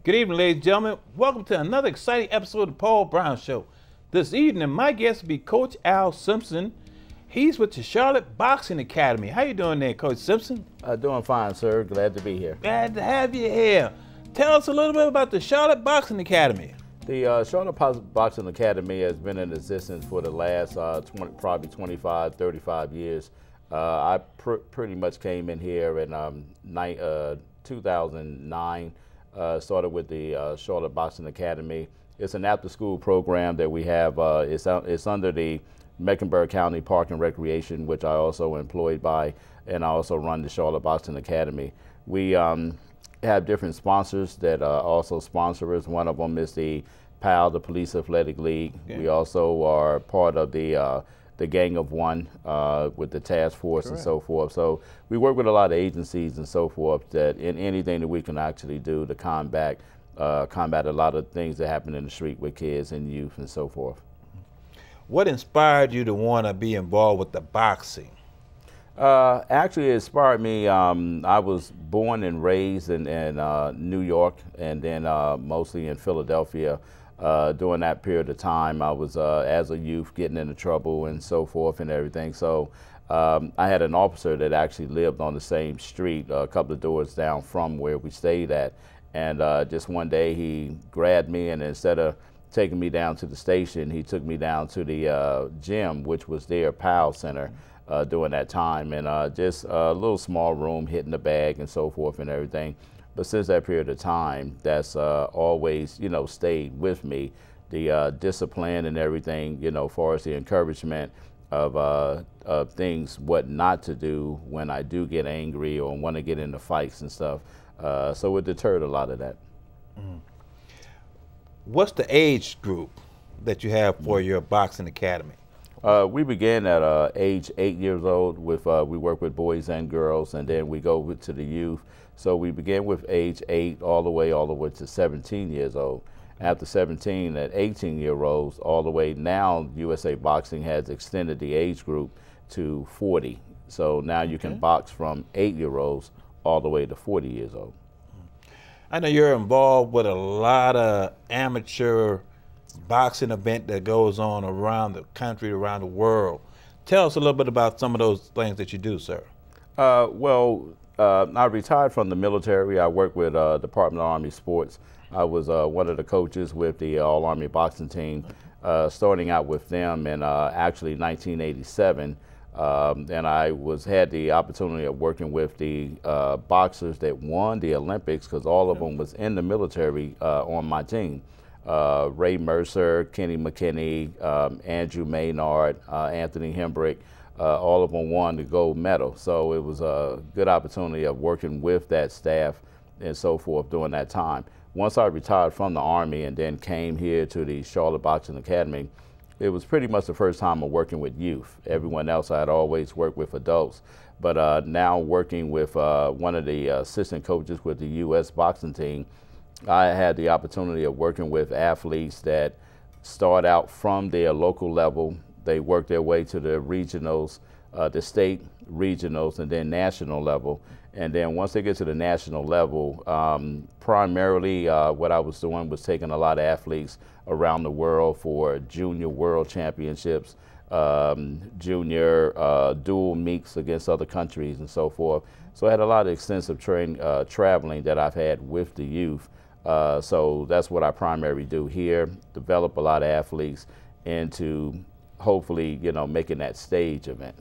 Good evening, ladies and gentlemen. Welcome to another exciting episode of the Paul Brown Show. This evening, my guest will be Coach Al Simpson. He's with the Charlotte Boxing Academy. How you doing there, Coach Simpson? Doing fine, sir. Glad to be here. Glad to have you here. Tell us a little bit about the Charlotte Boxing Academy. The Charlotte Boxing Academy has been in existence for the last probably 25, 35 years. I pretty much came in here in 2009. Started with the Charlotte Boxing Academy. It's an after-school program that we have. It's under the Mecklenburg County Park and Recreation, which I also employed by, and I also run the Charlotte Boxing Academy. We have different sponsors that also sponsor us. One of them is the PAL, the Police Athletic League. Okay. We also are part of the Gang of One with the task force. Correct. And so forth. So we work with a lot of agencies and so forth that in anything that we can actually do to combat a lot of things that happen in the street with kids and youth and so forth. What inspired you to want to be involved with the boxing? Actually, it inspired me. I was born and raised in New York, and then mostly in Philadelphia. During that period of time, I was, as a youth, getting into trouble and so forth and everything. So I had an officer that actually lived on the same street, a couple of doors down from where we stayed at. And just one day he grabbed me, and instead of taking me down to the station, he took me down to the gym, which was their PAL Center during that time. And just a little small room, hitting the bag and so forth and everything. But since that period of time, that's always, stayed with me. The discipline and everything, as far as the encouragement of things, what not to do when I do get angry or want to get into fights and stuff. So it deterred a lot of that. Mm. What's the age group that you have for your boxing academy? We began at age 8 years old. We work with boys and girls, and then we go to the youth. So we began with age 8 all the way to 17 years old. After 17, at 18-year-olds, all the way now, USA Boxing has extended the age group to 40. So now you can box from 8-year-olds all the way to 40 years old. I know you're involved with a lot of amateur boxing event that goes on around the country, around the world. Tell us a little bit about some of those things that you do, sir. I retired from the military. I worked with Department of Army Sports. I was one of the coaches with the All-Army boxing team, starting out with them in actually 1987. And I had the opportunity of working with the boxers that won the Olympics, because all of them was in the military on my team. Ray Mercer, Kenny McKinney, Andrew Maynard, Anthony Hembrick, all of them won the gold medal. So it was a good opportunity of working with that staff and so forth during that time. Once I retired from the Army and then came here to the Charlotte Boxing Academy, it was pretty much the first time of working with youth. Everyone else I had always worked with adults. But now working with one of the assistant coaches with the U.S. boxing team, I had the opportunity of working with athletes that start out from their local level. They work their way to the regionals, the state regionals, and then national level. And then once they get to the national level, primarily what I was doing was taking a lot of athletes around the world for junior world championships, junior dual meets against other countries and so forth. So I had a lot of extensive traveling that I've had with the youth. So that's what I primarily do here, develop a lot of athletes into hopefully, making that stage event.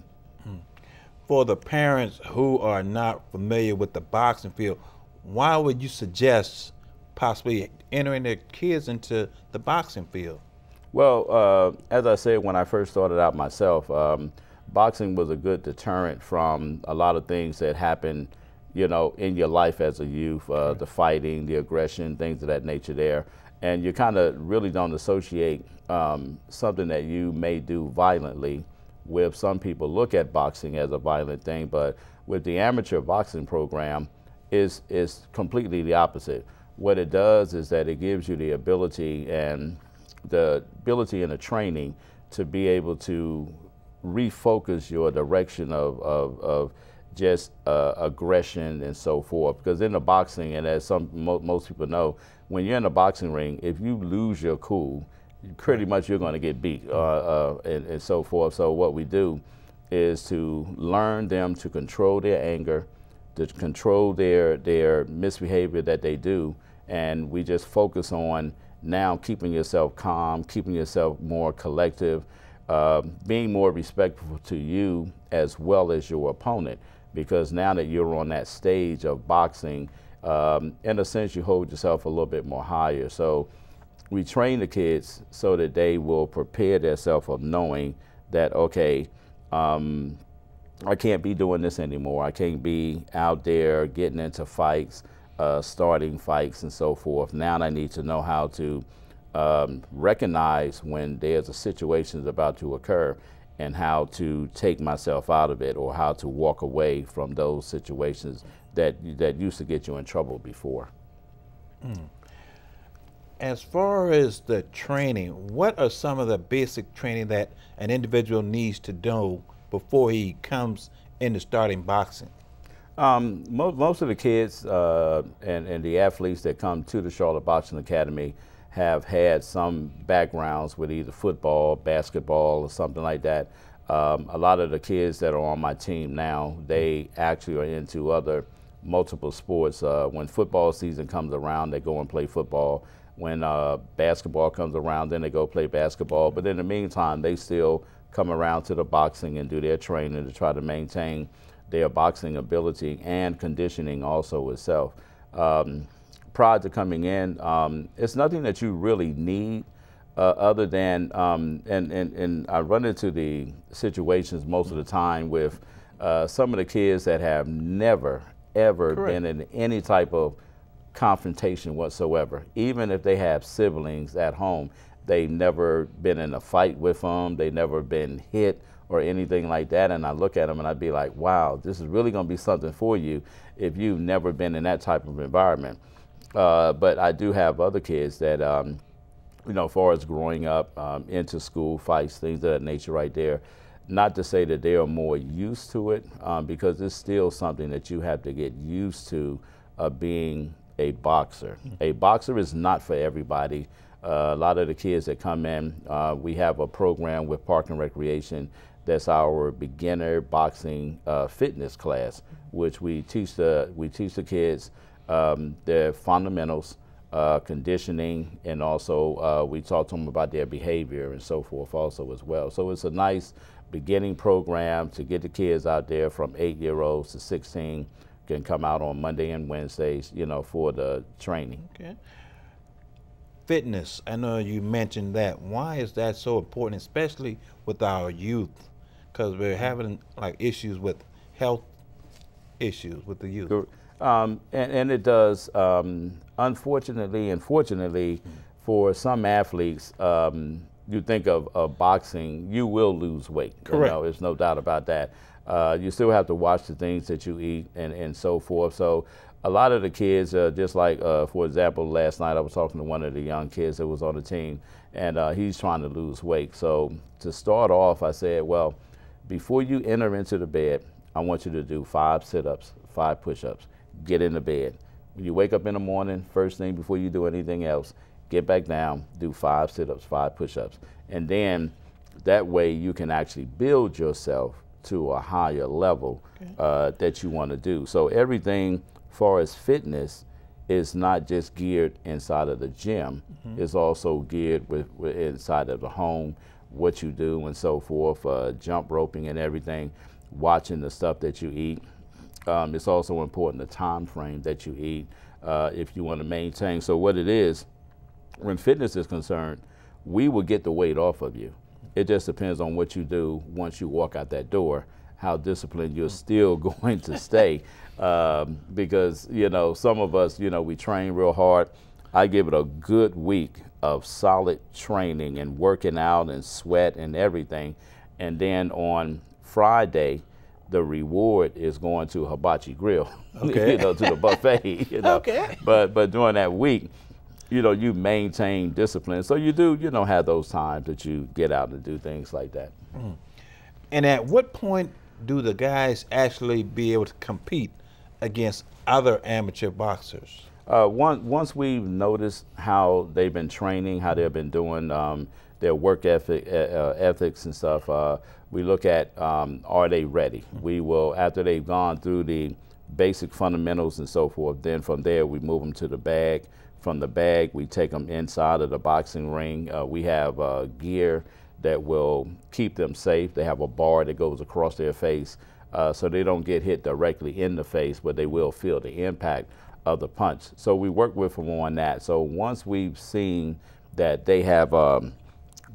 For the parents who are not familiar with the boxing field, why would you suggest possibly entering their kids into the boxing field? Well, as I said, when I first started out myself, boxing was a good deterrent from a lot of things that happen, in your life as a youth, the fighting, the aggression, things of that nature there. And you kind of really don't associate something that you may do violently with. Some people look at boxing as a violent thing, but with the amateur boxing program, is completely the opposite. What it does is that it gives you the ability and the training to be able to refocus your direction of just aggression and so forth. Because in the boxing, and as most people know, when you're in a boxing ring, if you lose your cool, pretty much you're going to get beat and so forth. So what we do is to learn them to control their anger, to control their misbehavior that they do, and we just focus on now keeping yourself calm, keeping yourself more collective, being more respectful to you as well as your opponent, because now that you're on that stage of boxing, in a sense you hold yourself a little bit more higher. So we train the kids so that they will prepare themselves of knowing that, okay, I can't be doing this anymore. I can't be out there getting into fights, starting fights and so forth. Now I need to know how to recognize when there's a situation that's about to occur and how to take myself out of it, or how to walk away from those situations that used to get you in trouble before. As far as the training, what are some of the basic training that an individual needs to know before he comes into starting boxing? Most of the kids and the athletes that come to the Charlotte Boxing Academy have had some backgrounds with either football, basketball, or something like that. A lot of the kids that are on my team now, they actually are into other multiple sports. When football season comes around, they go and play football. When basketball comes around, then they go play basketball. But in the meantime, they still come around to the boxing and do their training to try to maintain their boxing ability and conditioning also itself. Prior to coming in, it's nothing that you really need other than, and I run into the situations most of the time with some of the kids that have never, ever been in any type of confrontation whatsoever. Even if they have siblings at home, they've never been in a fight with them, they've never been hit or anything like that. And I look at them and I'd be like, wow, this is really going to be something for you if you've never been in that type of environment. But I do have other kids that, you know, as far as growing up into school fights, things of that nature right there. Not to say that they are more used to it, because it's still something that you have to get used to being a boxer. A boxer is not for everybody. A lot of the kids that come in, we have a program with Park and Recreation that's our beginner boxing fitness class, which we teach the kids their fundamentals, conditioning, and also we talk to them about their behavior and so forth also as well. So it's a nice beginning program to get the kids out there from 8-year-olds to 16 can come out on Monday and Wednesdays, you know, for the training. Okay. Fitness, I know you mentioned that. Why is that so important, especially with our youth? Because we're having like issues with health issues with the youth. And it does, unfortunately and fortunately, for some athletes, you think of boxing, you will lose weight. Correct. You know, there's no doubt about that. You still have to watch the things that you eat and so forth. So a lot of the kids, just like, for example, last night I was talking to one of the young kids that was on the team, and he's trying to lose weight. So to start off, I said, well, before you enter into the bed, I want you to do 5 sit-ups, 5 push-ups. Get in the bed. When you wake up in the morning, first thing before you do anything else, get back down, do 5 sit-ups, 5 push-ups. And then that way you can actually build yourself to a higher level that you want to do. So everything as far as fitness is not just geared inside of the gym, it's also geared with inside of the home, what you do and so forth, jump roping and everything, watching the stuff that you eat. It's also important the time frame that you eat if you want to maintain. So what it is, when fitness is concerned, we will get the weight off of you. It just depends on what you do once you walk out that door, how disciplined you're still going to stay. Because, you know, some of us, you know, we train real hard. I give it a good week of solid training and working out and sweat and everything. And then on Friday, the reward is going to Hibachi Grill, you know, to the buffet, you know. But during that week, you know, you maintain discipline. So you do, you know, have those times that you get out and do things like that. And at what point do the guys actually be able to compete against other amateur boxers? Once we've noticed how they've been training, how they've been doing their work ethics and stuff, we look at are they ready? We will, after they've gone through the basic fundamentals and so forth, then from there we move them to the bag. From the bag, we take them inside of the boxing ring. We have gear that will keep them safe. They have a bar that goes across their face so they don't get hit directly in the face, but they will feel the impact of the punch. So we work with them on that. So once we've seen that they have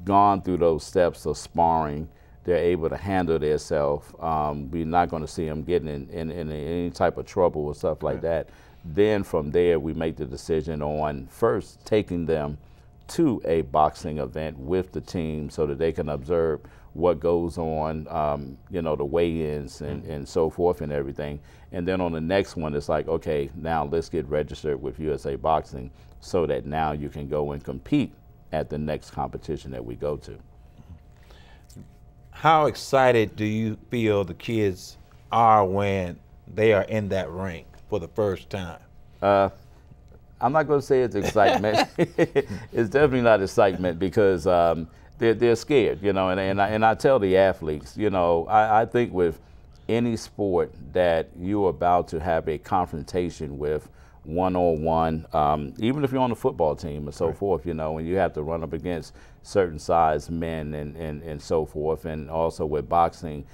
gone through those steps of sparring, they're able to handle themselves. We're not going to see them getting in any type of trouble or stuff like that. Then from there, we make the decision on first taking them to a boxing event with the team so that they can observe what goes on, you know, the weigh-ins and so forth and everything. And then on the next one, it's like, okay, now let's get registered with USA Boxing so that now you can go and compete at the next competition that we go to. How excited do you feel the kids are when they are in that ring for the first time? I'm not going to say it's excitement. It's definitely not excitement because they're scared, you know, and I tell the athletes, you know, I think with any sport that you're about to have a confrontation with one-on-one, even if you're on the football team and so forth, you know, and you have to run up against certain size men and so forth, and also with boxing,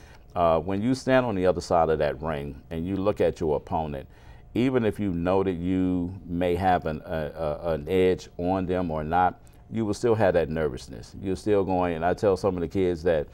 when you stand on the other side of that ring and you look at your opponent, even if you know that you may have an edge on them or not, you will still have that nervousness. You're still going, and I tell some of the kids that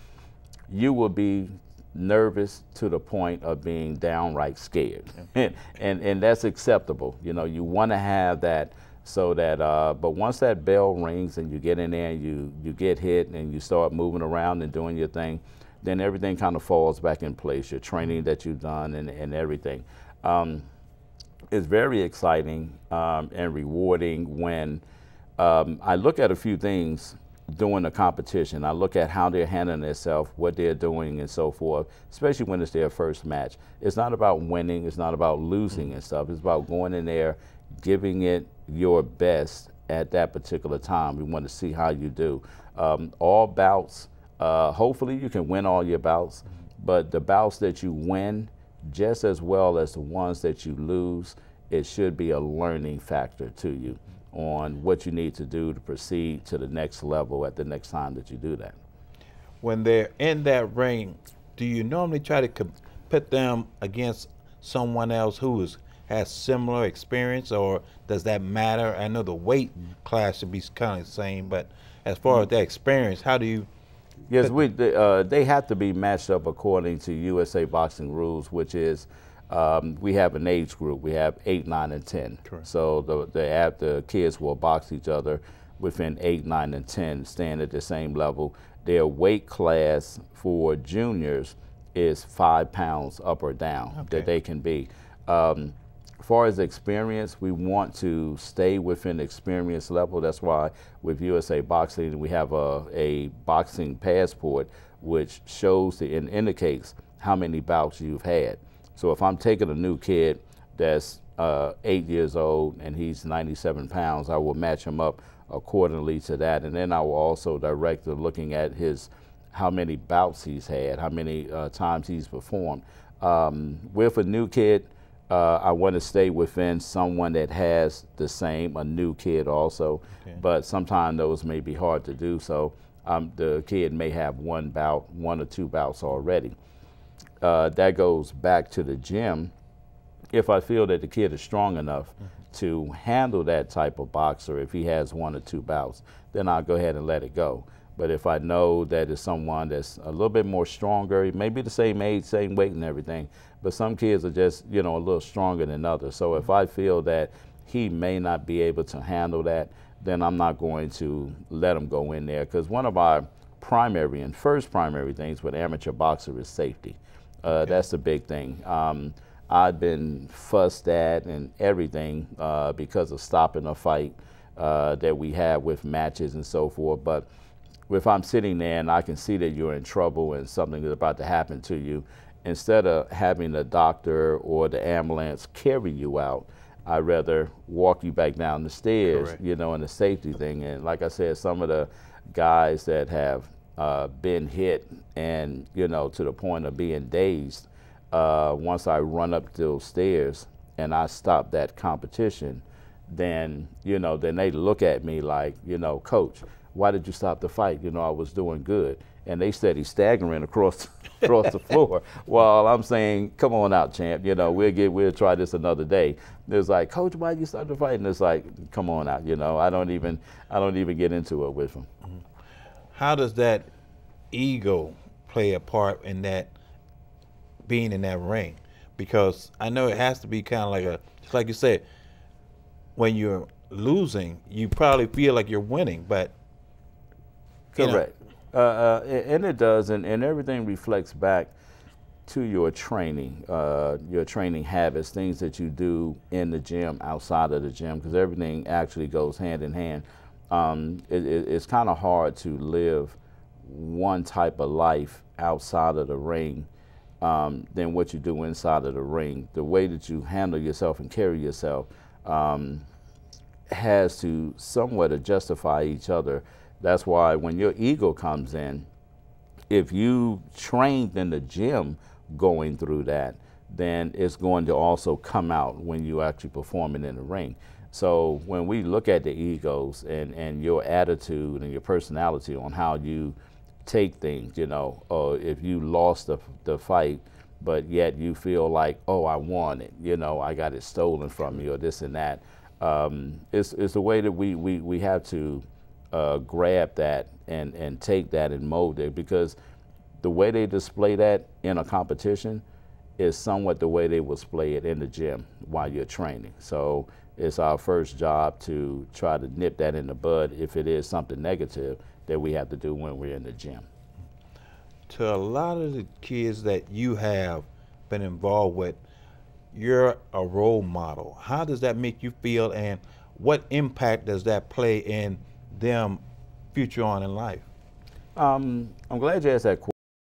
you will be nervous to the point of being downright scared. and that's acceptable. You know, you want to have that so that, but once that bell rings and you get in there and you get hit and you start moving around and doing your thing, then everything kind of falls back in place, your training that you've done and everything. It's very exciting and rewarding when I look at a few things during the competition. I look at how they're handling themselves, what they're doing and so forth, especially when it's their first match. It's not about winning, it's not about losing and stuff. It's about going in there, giving it your best at that particular time. We want to see how you do. All bouts, hopefully you can win all your bouts, but the bouts that you win, just as well as the ones that you lose, it should be a learning factor to you on what you need to do to proceed to the next level at the next time that you do that. When they're in that ring, do you normally try to pit them against someone else who has similar experience, or does that matter? I know the weight class should be kind of the same, but as far as that experience, how do you? Yes, they have to be matched up according to USA Boxing rules, which is we have an age group. We have 8, 9, and 10. Correct. So the kids will box each other within 8, 9, and 10, staying at the same level. Their weight class for juniors is 5 pounds up or down that they can be. As far as experience, we want to stay within the experience level. That's why with USA Boxing, we have a boxing passport which shows and indicates how many bouts you've had. So if I'm taking a new kid that's 8 years old and he's 97 pounds, I will match him up accordingly to that. And then I will also direct them looking at how many bouts he's had, how many times he's performed. With a new kid, I want to stay within someone that has the same, a new kid also, but sometimes those may be hard to do. So the kid may have 1 bout, 1 or 2 bouts already. That goes back to the gym. If I feel that the kid is strong enough to handle that type of boxer, if he has 1 or 2 bouts, then I'll go ahead and let it go. But if I know that it's someone that's a little bit more stronger, he may be the same age, same weight and everything, but some kids are just, you know, a little stronger than others. So if I feel that he may not be able to handle that, then I'm not going to let him go in there, because one of our primary and first primary things with amateur boxer is safety. That's the big thing. I've been fussed at and everything because of stopping a fight that we have with matches and so forth. But if I'm sitting there and I can see that you're in trouble and something is about to happen to you, instead of having the doctor or the ambulance carry you out, I'd rather walk you back down the stairs, Correct. you know, in the safety thing. And like I said, some of the guys that have been hit and, you know, to the point of being dazed, once I run up those stairs and I stop that competition, then, you know, then they look at me like, you know, Coach, why did you stop the fight? You know, I was doing good. And they steady staggering across the floor while I'm saying, come on out, champ. You know, we'll try this another day. It's like, Coach, why did you stop the fight? And it's like, come on out. You know, I don't even get into it with them. How does that ego play a part in that, being in that ring? Because I know it has to be kind of like just like you said, when you're losing, you probably feel like you're winning, but correct. And it does, and everything reflects back to your training habits, things that you do in the gym, outside of the gym, because everything actually goes hand in hand. It's kind of hard to live one type of life outside of the ring than what you do inside of the ring. The way that you handle yourself and carry yourself has to somewhat justify each other. That's why when your ego comes in, if you trained in the gym going through that, then it's going to also come out when you actually performing in the ring. So when we look at the egos and your attitude and your personality on how you take things, you know, if you lost the fight, but yet you feel like, oh, I won it, you know, I got it stolen from me, or this and that. It's the way that we have to grab that and take that and mold it, because the way they display that in a competition is somewhat the way they will display it in the gym while you're training. So it's our first job to try to nip that in the bud if it is something negative that we have to do when we're in the gym. To a lot of the kids that you have been involved with, you're a role model. How does that make you feel, and what impact does that play in them future on in life? I'm glad you asked that question.